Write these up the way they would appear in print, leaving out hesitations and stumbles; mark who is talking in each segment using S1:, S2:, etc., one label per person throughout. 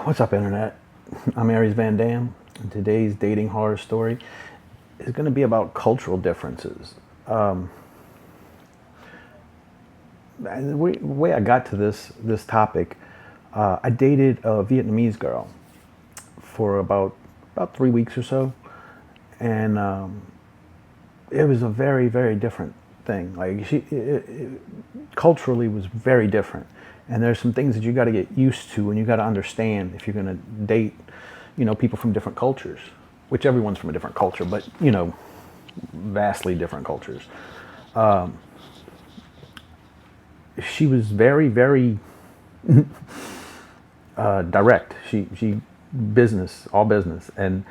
S1: What's up, Internet? I'm Aries Van Dam, and today's dating horror story is going to be about cultural differences. The way I got to this topic, I dated a Vietnamese girl for about 3 weeks or so, and it was a very, very different thing. Like culturally was very different, and there's some things that you got to get used to and you got to understand if you're going to date, people from different cultures, which everyone's from a different culture, but vastly different cultures. She was very, very direct. She business, all business, and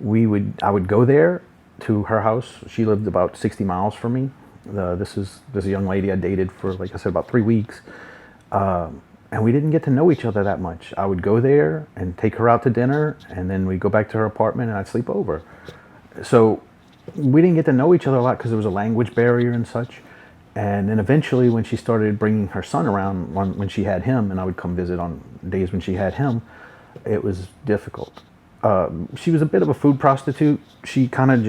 S1: I would go there to her house. She lived about 60 miles from me. This is a young lady I dated for, like I said, about 3 weeks. And we didn't get to know each other that much. I would go there and take her out to dinner, and then we'd go back to her apartment and I'd sleep over. So we didn't get to know each other a lot because there was a language barrier and such. And then eventually when she started bringing her son around when she had him, and I would come visit on days when she had him, it was difficult. She was a bit of a food prostitute. She kind of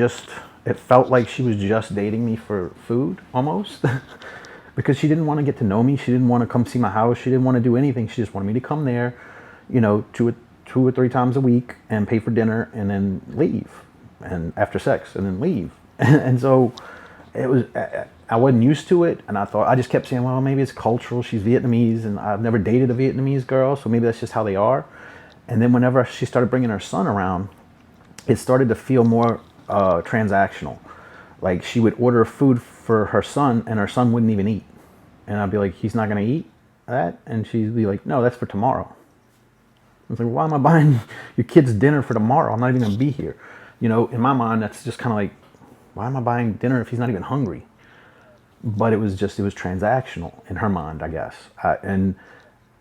S1: it felt like she was just dating me for food almost. Because she didn't want to get to know me. She didn't want to come see my house. She didn't want to do anything. She just wanted me to come there, 2 or 3 times a week and pay for dinner and then leave. And after sex and then leave. And so I wasn't used to it. And I just kept saying, well, maybe it's cultural. She's Vietnamese and I've never dated a Vietnamese girl. So maybe that's just how they are. And then whenever she started bringing her son around, it started to feel more transactional. Like she would order food for her son and her son wouldn't even eat. And I'd be like, he's not going to eat that? And she'd be like, no, that's for tomorrow. I was like, why am I buying your kid's dinner for tomorrow? I'm not even going to be here. In my mind, that's just kind of like, why am I buying dinner if he's not even hungry? But it was transactional in her mind, I guess. And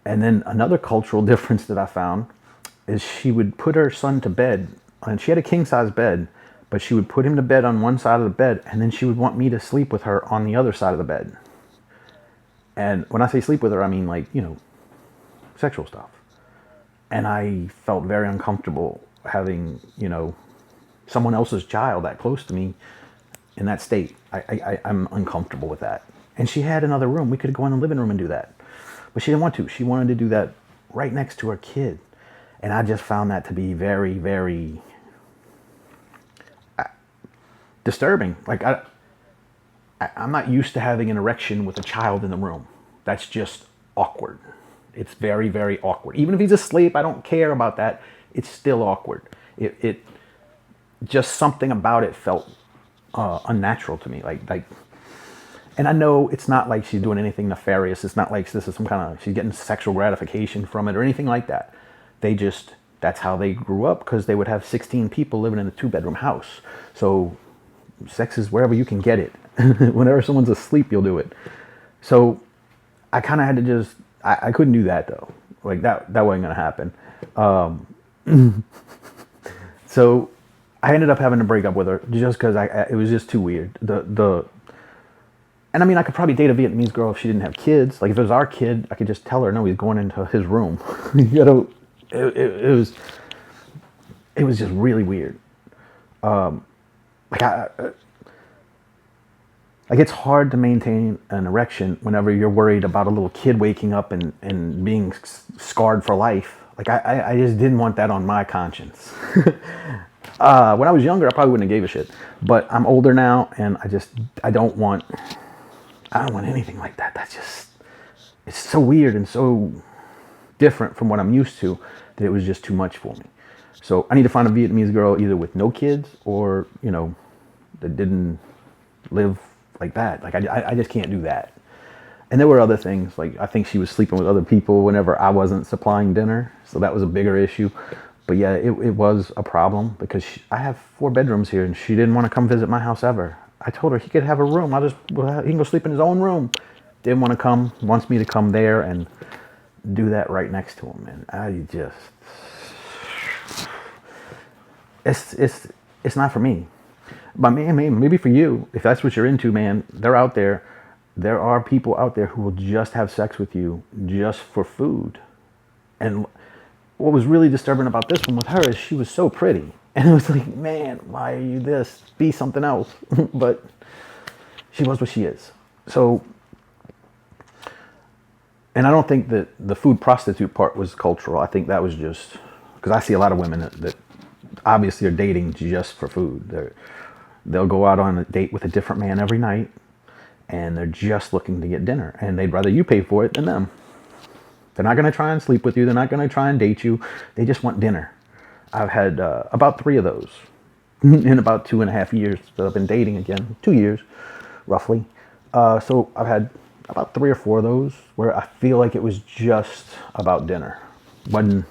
S1: then another cultural difference that I found is she would put her son to bed, and she had a king-size bed, but she would put him to bed on one side of the bed, and then she would want me to sleep with her on the other side of the bed. And when I say sleep with her, I mean like, sexual stuff. And I felt very uncomfortable having, someone else's child that close to me in that state. I'm uncomfortable with that. And she had another room. We could go in the living room and do that. But she didn't want to. She wanted to do that right next to her kid. And I just found that to be very, very disturbing. Like I'm not used to having an erection with a child in the room. That's just awkward. It's very, very awkward. Even if he's asleep, I don't care about that. It's still awkward. It just something about it felt unnatural to me. Like, and I know it's not like she's doing anything nefarious. It's not like this is some kind of she's getting sexual gratification from it or anything like that. That's how they grew up because they would have 16 people living in a 2-bedroom house. So sex is wherever you can get it. Whenever someone's asleep, you'll do it. So I kind of had to I couldn't do that though. Like that wasn't going to happen. So I ended up having to break up with her just because it was just too weird. And I mean, I could probably date a Vietnamese girl if she didn't have kids. Like if it was our kid, I could just tell her, no, he's going into his room. It was just really weird. Like it's hard to maintain an erection whenever you're worried about a little kid waking up and being scarred for life. Like I just didn't want that on my conscience. When I was younger, I probably wouldn't have gave a shit. But I'm older now, and I don't want anything like that. It's so weird and so different from what I'm used to that it was just too much for me. So I need to find a Vietnamese girl either with no kids or, that didn't live like that. Like I just can't do that. And there were other things, like I think she was sleeping with other people whenever I wasn't supplying dinner. So that was a bigger issue. But yeah, it was a problem because I have 4 bedrooms here and she didn't want to come visit my house ever. I told her he could have a room. He can go sleep in his own room. Didn't want to come, wants me to come there and do that right next to him. And it's not for me. But maybe for you, if that's what you're into, man, they're out there. There are people out there who will just have sex with you just for food. And what was really disturbing about this one with her is she was so pretty. And it was like, man, why are you this? Be something else. But she was what she is. So, and I don't think that the food prostitute part was cultural. I think that was just, because I see a lot of women that obviously are dating just for food. They'll go out on a date with a different man every night, and they're just looking to get dinner. And they'd rather you pay for it than them. They're not going to try and sleep with you. They're not going to try and date you. They just want dinner. I've had about 3 of those in about 2.5 years that I've been dating again. 2 years, roughly. So I've had about 3 or 4 of those where I feel like it was just about dinner. Wasn't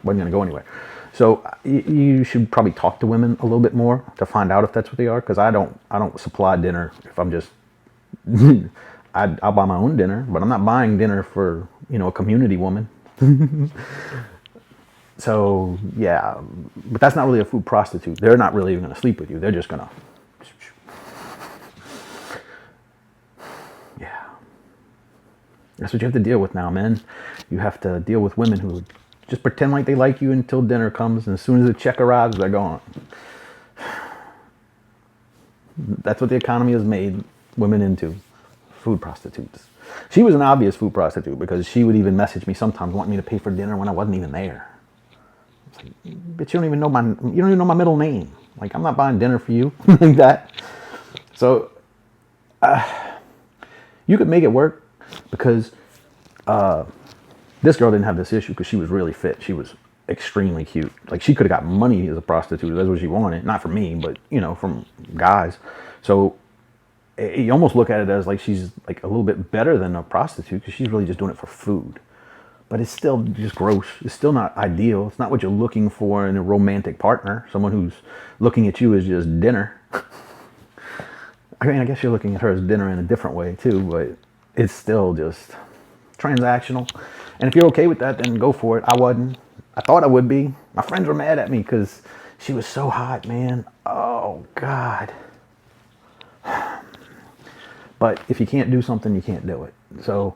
S1: going to go anywhere. So you should probably talk to women a little bit more to find out if that's what they are. Because I don't supply dinner if I'm just... I'll buy my own dinner, but I'm not buying dinner for, a community woman. So, yeah, but that's not really a food prostitute. They're not really even going to sleep with you. They're just going to... Yeah. That's what you have to deal with now, men. You have to deal with women who just pretend like they like you until dinner comes, and as soon as the check arrives, they're gone. That's what the economy has made women into. Food prostitutes. She was an obvious food prostitute because she would even message me sometimes wanting me to pay for dinner when I wasn't even there. It's like, bitch, you don't even know my middle name. Like, I'm not buying dinner for you like that. So you could make it work because this girl didn't have this issue because she was really fit. She was extremely cute. Like, she could have got money as a prostitute. That's what she wanted. Not from me, but from guys. So you almost look at it as like she's like a little bit better than a prostitute because she's really just doing it for food. But it's still just gross. It's still not ideal. It's not what you're looking for in a romantic partner. Someone who's looking at you as just dinner. I mean, I guess you're looking at her as dinner in a different way too, but it's still just transactional. And if you're okay with that, then go for it. I wasn't. I thought I would be. My friends were mad at me because she was so hot, man. Oh, God. But if you can't do something, you can't do it. So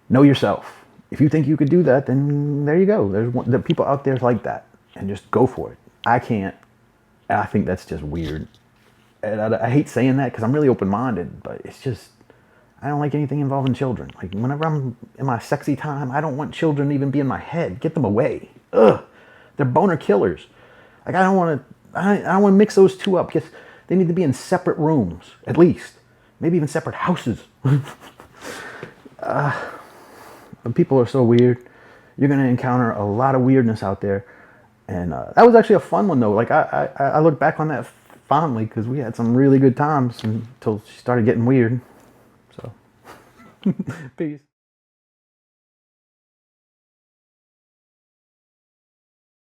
S1: know yourself. If you think you could do that, then there you go. There are people out there like that, and just go for it. I can't. And I think that's just weird. And I hate saying that because I'm really open-minded, but it's just, I don't like anything involving children. Like, whenever I'm in my sexy time, I don't want children to even be in my head. Get them away. Ugh. They're boner killers. Like, I don't want to mix those two up. They need to be in separate rooms, at least. Maybe even separate houses. People are so weird. You're going to encounter a lot of weirdness out there. And that was actually a fun one, though. Like, I look back on that fondly because we had some really good times until she started getting weird. So, peace.